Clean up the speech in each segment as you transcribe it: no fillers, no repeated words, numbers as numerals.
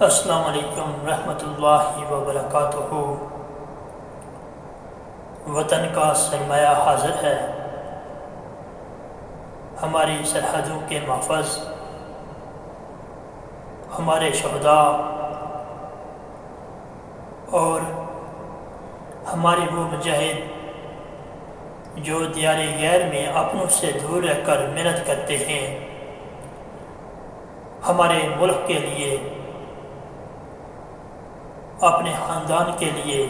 السلام علیکم ورحمۃ اللہ وبرکاتہ۔ وطن کا سرمایہ حاضر ہے، ہماری سرحدوں کے محفظ، ہمارے شہداء اور ہمارے وہ مجاہد جو دیار غیر میں اپنوں سے دور رہ کر محنت کرتے ہیں، ہمارے ملک کے لیے، اپنے خاندان کے لیے،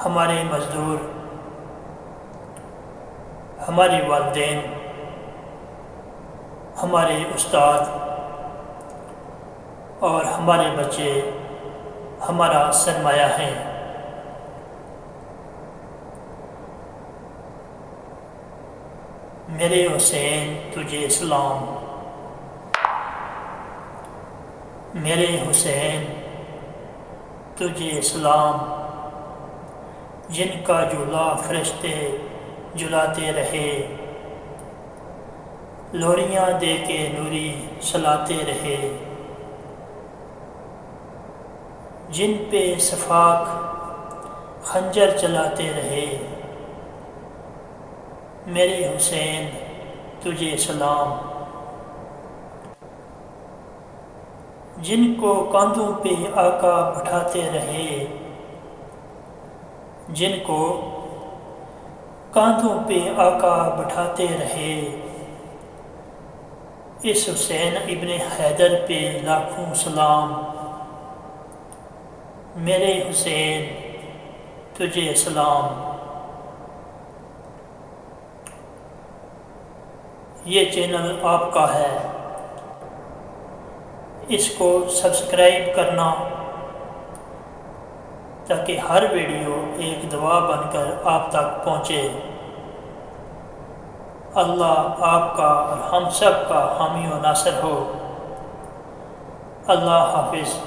ہمارے مزدور، ہمارے والدین، ہمارے استاد اور ہمارے بچے ہمارا سرمایہ ہیں۔ میرے حسین تجھے سلام، میرے حسین تجھے سلام، جن کا جولا فرشتے جلاتے رہے، لوریاں دے کے نوری سلاتے رہے، جن پہ صفاق خنجر چلاتے رہے۔ میرے حسین تجھے سلام، جن کو کاندھوں پہ آقا بٹھاتے رہے، جن کو کاندھوں پہ آقا بٹھاتے رہے۔ اس حسین ابن حیدر پہ لاکھوں سلام، میرے حسین تجھے سلام۔ یہ چینل آپ کا ہے، اس کو سبسکرائب کرنا تاکہ ہر ویڈیو ایک دعا بن کر آپ تک پہنچے۔ اللہ آپ کا اور ہم سب کا حامی و ناصر ہو۔ اللہ حافظ۔